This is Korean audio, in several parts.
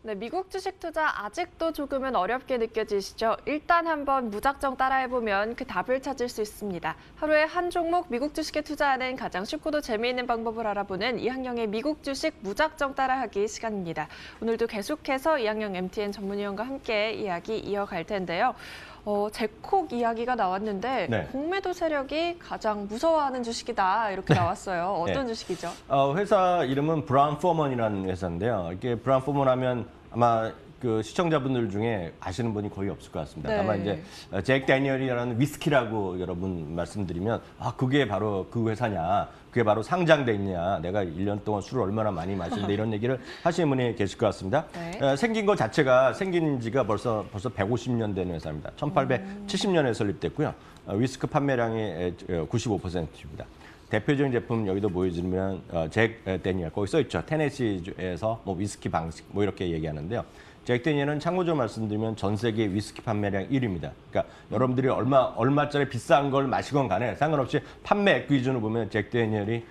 네, 미국 주식 투자 아직도 조금은 어렵게 느껴지시죠? 일단 한번 무작정 따라해보면 그 답을 찾을 수 있습니다. 하루에 한 종목 미국 주식에 투자하는 가장 쉽고도 재미있는 방법을 알아보는 이항영의 미국 주식 무작정 따라하기 시간입니다. 오늘도 계속해서 이항영 MTN 전문위원과 함께 이야기 이어갈 텐데요. 제콕 이야기가 나왔는데 네. 공매도 세력이 가장 무서워하는 주식이다 이렇게 나왔어요. 어떤 네. 주식이죠? 회사 이름은 브라운 포먼이라는 회사인데요. 이게 브라운 포먼 하면 아마 그 시청자분들 중에 아시는 분이 거의 없을 것 같습니다. 네. 다만 이제 잭 데니얼이라는 위스키라고 여러분 말씀드리면 그게 바로 그 회사냐, 그게 바로 상장돼 있냐, 내가 1년 동안 술을 얼마나 많이 마시는데 이런 얘기를 하시는 분이 계실 것 같습니다. 네. 생긴 것 자체가 생긴 지가 벌써 150년 된 회사입니다. 1870년에 설립됐고요. 위스크 판매량이 95%입니다. 대표적인 제품 여기도 보여주면 잭 데니얼 거기 써 있죠. 테네시주에서 뭐 위스키 방식 뭐 이렇게 얘기하는데요. 잭 데니얼은 참고적으로 말씀드리면 전 세계 위스키 판매량 1위입니다. 그러니까 여러분들이 얼마짜리 비싼 걸 마시건 간에 상관없이 판매액 기준으로 보면 잭 데니얼이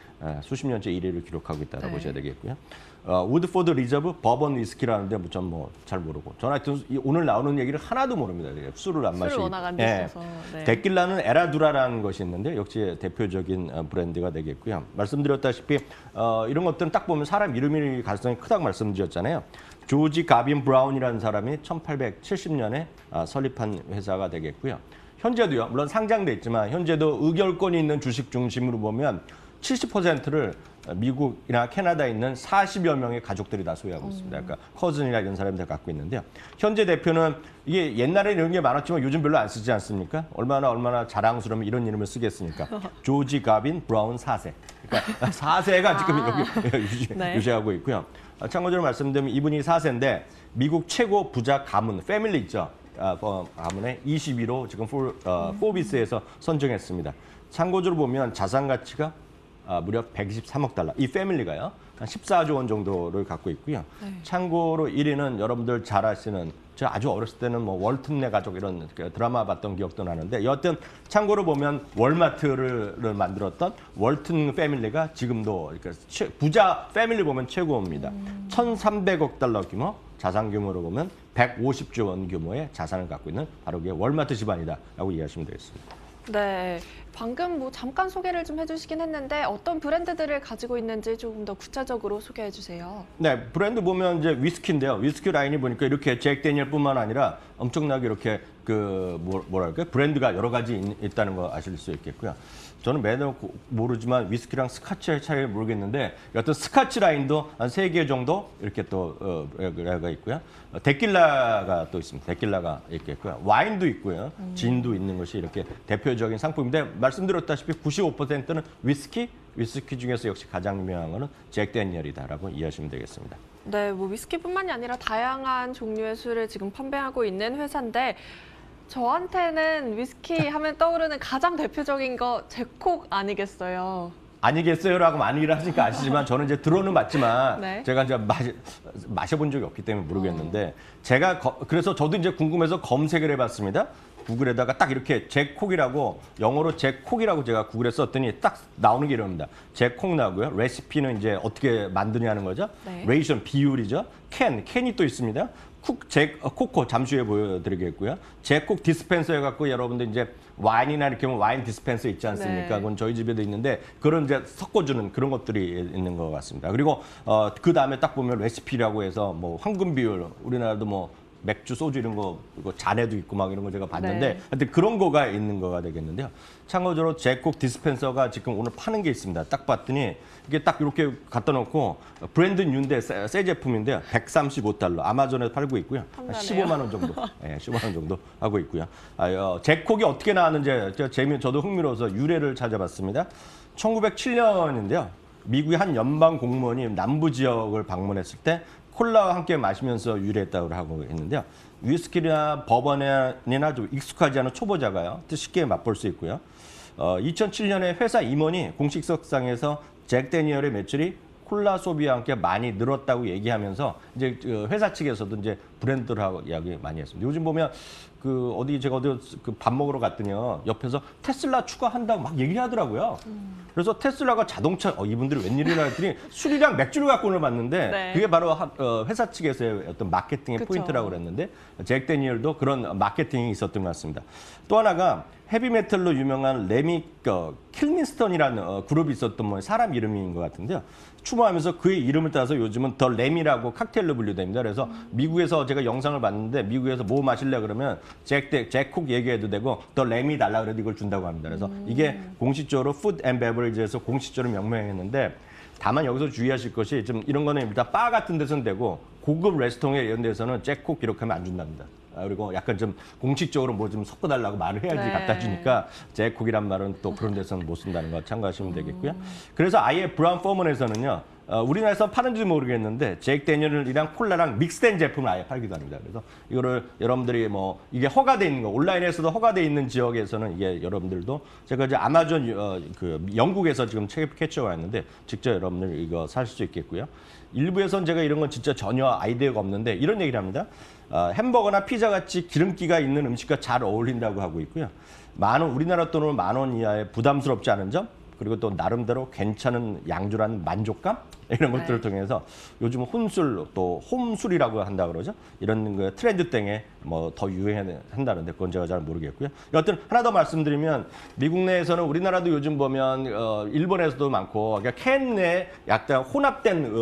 수십 년째 1위를 기록하고 있다고 네. 보셔야 되겠고요. 우드포드 리저브 버번 위스키라는데 전 뭐 잘 모르고 저는 하여튼 오늘 나오는 얘기를 하나도 모릅니다. 술을 안 마시고. 술을 워낙 안 드셔서. 네. 데킬라는 에라두라라는 것이 있는데 역시 대표적인 브랜드가 되겠고요. 말씀드렸다시피 이런 것들은 딱 보면 사람 이름이 가능성이 크다고 말씀드렸잖아요. 조지 가빈 브라운이라는 사람이 1870년에 설립한 회사가 되겠고요. 현재도요. 물론 상장돼 있지만 현재도 의결권이 있는 주식 중심으로 보면 70%를 미국이나 캐나다에 있는 40여 명의 가족들이 다 소유하고 있습니다. 그러니까 커즌이나 이런 사람들 갖고 있는데요. 현재 대표는 이게 옛날에는 이런 게 많았지만 요즘 별로 안 쓰지 않습니까? 얼마나 자랑스러우면 이런 이름을 쓰겠습니까? 조지 가빈 브라운 4세. 그러니까 4세가 지금 여기 네. 유지하고 있고요. 참고적으로 말씀드리면 이분이 4세인데 미국 최고 부자 가문, 패밀리 있죠. 가문의 20위로 지금 포비스에서 선정했습니다. 참고적으로 보면 자산 가치가 무려 123억 달러. 이 패밀리가요. 한 14조 원 정도를 갖고 있고요. 네. 참고로 1위는 여러분들 잘 아시는 제가 아주 어렸을 때는 뭐 월튼네 가족 이런 드라마 봤던 기억도 나는데 여하튼 참고로 보면 월마트를 만들었던 월튼 패밀리가 지금도 부자 패밀리 보면 최고입니다. 1,300억 달러 규모, 자산 규모로 보면 150조 원 규모의 자산을 갖고 있는 바로 그게 월마트 집안이다라고 이해하시면 되겠습니다. 네, 방금 뭐 잠깐 소개를 좀 해주시긴 했는데 어떤 브랜드들을 가지고 있는지 조금 더 구체적으로 소개해 주세요. 네, 브랜드 보면 이제 위스키인데요. 위스키 라인이 보니까 이렇게 잭 데니얼뿐만 아니라 엄청나게 이렇게 뭐랄까 브랜드가 여러 가지 있다는 거 아실 수 있겠고요. 저는 매너 모르지만 위스키랑 스카치의 차이를 모르겠는데 여튼 스카치 라인도 한 3개 정도 이렇게 또 가 있고요. 데킬라가 또 있습니다. 데킬라가 있겠고요. 와인도 있고요. 진도 있는 것이 이렇게 대표적인 상품인데 말씀드렸다시피 95%는 위스키 중에서 역시 가장 유명한 거는 잭 데니얼이다라고 이해하시면 되겠습니다. 네, 뭐 위스키뿐만이 아니라 다양한 종류의 술을 지금 판매하고 있는 회사인데 저한테는 위스키 하면 떠오르는 가장 대표적인 거 제콕 아니겠어요? 아니겠어요라고 많이들 하시니까 아시지만 저는 이제 들어는 봤지만 네. 제가 이제 마셔본 적이 없기 때문에 모르겠는데 제가 그래서 저도 이제 궁금해서 검색을 해봤습니다. 구글에다가 딱 이렇게 제콕이라고 영어로 제콕이라고 제가 구글에 썼더니 딱 나오는 게 이럽니다. 제콕 나오고요. 레시피는 이제 어떻게 만드냐는 거죠. 네. 레이션 비율이죠. 캔이 또 있습니다. 코코 잠시 후에 보여드리겠고요. 제콕 디스펜서 해갖고 여러분들 이제 와인이나 이렇게 하면 와인 디스펜서 있지 않습니까? 네. 그건 저희 집에도 있는데 그런 이제 섞어주는 그런 것들이 있는 것 같습니다. 그리고 그 다음에 딱 보면 레시피라고 해서 뭐 황금 비율 우리나라도 뭐 맥주, 소주 이런 거 이거 잔에도 있고 막 이런 거 제가 봤는데 네. 하여튼 그런 거가 있는 거가 되겠는데요. 참고적으로 제콕 디스펜서가 지금 오늘 파는 게 있습니다. 딱 봤더니 이게 딱 이렇게 갖다 놓고 브랜드 뉴인데 새 제품인데요. 135달러 아마존에서 팔고 있고요. 한 탐나네요. 15만 원 정도, 15만 원 정도 하고 있고요. 제콕이 어떻게 나왔는지 저도 흥미로워서 유래를 찾아봤습니다. 1907년인데요. 미국의 한 연방 공무원이 남부 지역을 방문했을 때 콜라와 함께 마시면서 유래했다고 하고 있는데요. 위스키나 버번이나 좀 익숙하지 않은 초보자가요. 쉽게 맛볼 수 있고요. 2007년에 회사 임원이 공식석상에서 잭 데니얼의 매출이 콜라 소비와 함께 많이 늘었다고 얘기하면서 이제 회사 측에서도 이제 브랜드라고 이야기 많이 했습니다. 요즘 보면 어디 제가 어디 그 밥 먹으러 갔더니요. 옆에서 테슬라 추가한다고 막 얘기를 하더라고요. 그래서 테슬라가 자동차 이분들이 웬일이나 했더니 술이랑 맥주를 갖고 오늘 봤는데 네. 그게 바로 회사 측에서의 어떤 마케팅의 그쵸. 포인트라고 그랬는데 잭 데니엘도 그런 마케팅이 있었던 것 같습니다. 또 하나가 헤비메탈로 유명한 레미 킬민스턴이라는 그룹이 있었던 뭐 사람 이름인 것 같은데요. 추모하면서 그의 이름을 따서 요즘은 더 레미라고 칵테일로 분류됩니다. 그래서 미국에서 제가 영상을 봤는데 미국에서 뭐 마실래 그러면 잭콕 얘기해도 되고 더 레미 달라 그래도 이걸 준다고 합니다. 그래서 이게 공식적으로 푸드 앤 베버리지에서 공식적으로 명명했는데 다만 여기서 주의하실 것이 좀 이런 거는 일단 바 같은 데서는 되고 고급 레스토랑 이런 데서는 잭콕 이렇게 하면 안 준답니다. 그리고 약간 좀 공식적으로 뭐 좀 섞어달라고 말을 해야지 네. 갖다 주니까 잭콕이란 말은 또 그런 데서는 못 쓴다는 거 참고하시면 되겠고요. 그래서 아예 브라운 포먼에서는요. 우리나라에서 파는지 모르겠는데 잭 데니엘이랑 콜라랑 믹스된 제품을 아예 팔기도 합니다. 그래서 이거를 여러분들이 뭐 이게 허가돼 있는 거 온라인에서도 허가돼 있는 지역에서는 이게 여러분들도 제가 이제 아마존 그 영국에서 지금 캐치가 왔는데 직접 여러분들 이거 사실 수 있겠고요. 일부에선 제가 이런 건 진짜 전혀 아이디어가 없는데 이런 얘기를 합니다. 햄버거나 피자 같이 기름기가 있는 음식과 잘 어울린다고 하고 있고요. 우리나라 돈으로 10,000원 이하의 부담스럽지 않은 점 그리고 또 나름대로 괜찮은 양주라는 만족감 이런 것들을 통해서 요즘 혼술 또 홈술이라고 한다 그러죠. 이런 그 트렌드 땡에 뭐 더 유행한다는데 그건 제가 잘 모르겠고요. 여하튼 하나 더 말씀드리면 미국 내에서는 우리나라도 요즘 보면 일본에서도 많고 그러니까 캔 내에 약간 혼합된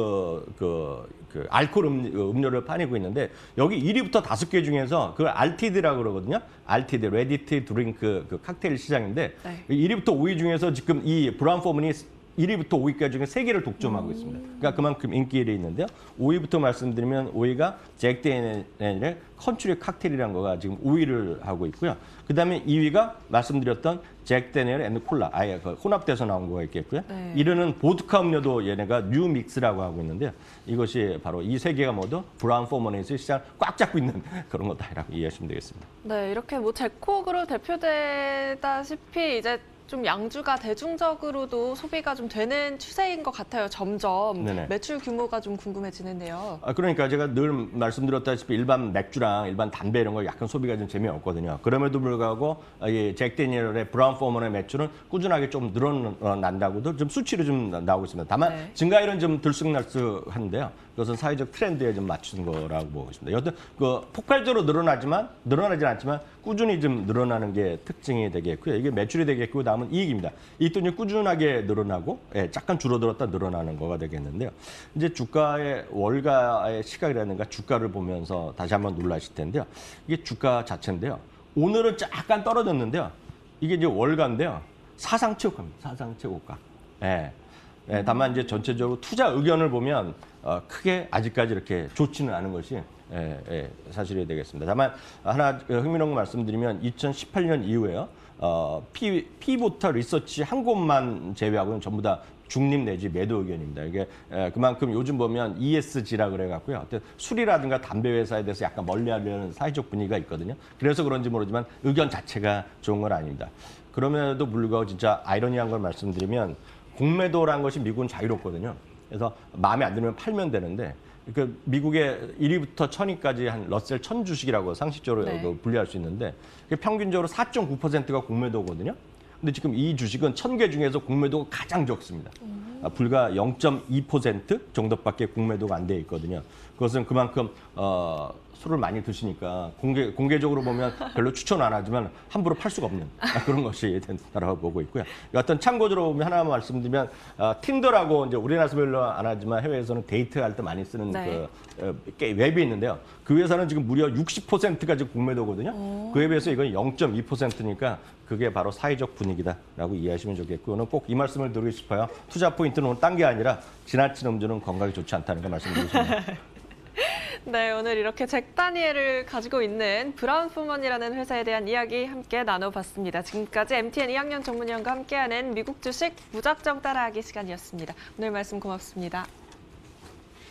그 알코올 음료를 파내고 있는데 여기 1위부터 5개 중에서 그걸 RTD라고 그러거든요. RTD, 레디 투 드링크 그 칵테일 시장인데 네. 1위부터 5위 중에서 지금 이 브라운 포먼이 1위부터 5위까지 중에 3개를 독점하고 있습니다. 그러니까 그만큼 인기가 있는데요. 5위부터 말씀드리면 5위가 잭 데니엘의 컨츄리 칵테일이라는 거가 지금 5위를 하고 있고요. 그다음에 2위가 말씀드렸던 잭 데니엘 앤드 콜라 아예 그 혼합돼서 나온 거가 있겠고요. 네. 1위는 보드카 음료도 얘네가 뉴 믹스라고 하고 있는데요. 이것이 바로 이 3개가 모두 브라운 포먼에서 시장을 꽉 잡고 있는 그런 거다라고 이해하시면 되겠습니다. 네, 이렇게 뭐 잭콕으로 대표되다시피 이제 좀 양주가 대중적으로도 소비가 좀 되는 추세인 것 같아요. 점점 네네. 매출 규모가 좀 궁금해지는데요. 그러니까 제가 늘 말씀드렸다시피 일반 맥주랑 일반 담배 이런 거 약간 소비가 좀 재미없거든요. 그럼에도 불구하고 이 잭 데니엘의 브라운 포먼의 매출은 꾸준하게 좀 늘어난다고도 좀 수치로 좀 나오고 있습니다. 다만 네. 증가율은 좀 들쑥날쑥한데요. 그것은 사회적 트렌드에 좀 맞춘 거라고 보고 있습니다. 여튼 그 폭발적으로 늘어나진 않지만 꾸준히 좀 늘어나는 게 특징이 되겠고요. 이게 매출이 되겠고 다음은 이익입니다. 이 돈이 꾸준하게 늘어나고 잠깐 줄어들었다 늘어나는 거가 되겠는데요. 이제 주가의 월가의 시각이라든가 주가를 보면서 다시 한번 놀라실 텐데요. 이게 주가 자체인데요. 오늘은 약간 떨어졌는데요. 이게 이제 월가인데요. 사상 최고가입니다. 사상 최고가. 다만 이제 전체적으로 투자 의견을 보면 크게 아직까지 이렇게 좋지는 않은 것이 사실이 되겠습니다. 다만 하나 흥미로운 거 말씀드리면 2018년 이후에요. 피보터 리서치 한 곳만 제외하고는 전부 다 중립 내지 매도 의견입니다. 이게 그만큼 요즘 보면 ESG라 그래갖고요. 어떤 술이라든가 담배 회사에 대해서 약간 멀리하려는 사회적 분위기가 있거든요. 그래서 그런지 모르지만 의견 자체가 좋은 건 아닙니다. 그럼에도 불구하고 진짜 아이러니한 걸 말씀드리면 공매도라는 것이 미국은 자유롭거든요. 그래서 마음에 안 들면 팔면 되는데 그 미국의 1위부터 1000위까지 한 러셀 1000 주식이라고 상식적으로 네. 분류할 수 있는데 평균적으로 4.9%가 공매도거든요. 근데 지금 이 주식은 1000개 중에서 공매도가 가장 적습니다. 불과 0.2% 정도밖에 공매도가 안 돼 있거든요. 그것은 그만큼 술을 많이 드시니까 공개적으로 보면 별로 추천 안 하지만 함부로 팔 수가 없는 그런 것이 된다고 보고 있고요. 어떤 참고적으로 보면 하나 말씀드리면 틴더라고 이제 우리나라에서 별로 안 하지만 해외에서는 데이트할 때 많이 쓰는 네. 그 웹이 있는데요. 그 회사는 지금 무려 60%가 지금 공매도거든요. 그에 비해서 이건 0.2%니까 그게 바로 사회적 분위기다라고 이해하시면 좋겠고 오늘 꼭 이 말씀을 드리고 싶어요. 투자 포인트는 오늘 딴 게 아니라 지나친 음주는 건강에 좋지 않다는 거 말씀드리겠습니다. 네, 오늘 이렇게 잭 다니엘을 가지고 있는 브라운 포먼이라는 회사에 대한 이야기 함께 나눠봤습니다. 지금까지 MTN 2학년 전문위원과 함께하는 미국 주식 무작정 따라하기 시간이었습니다. 오늘 말씀 고맙습니다.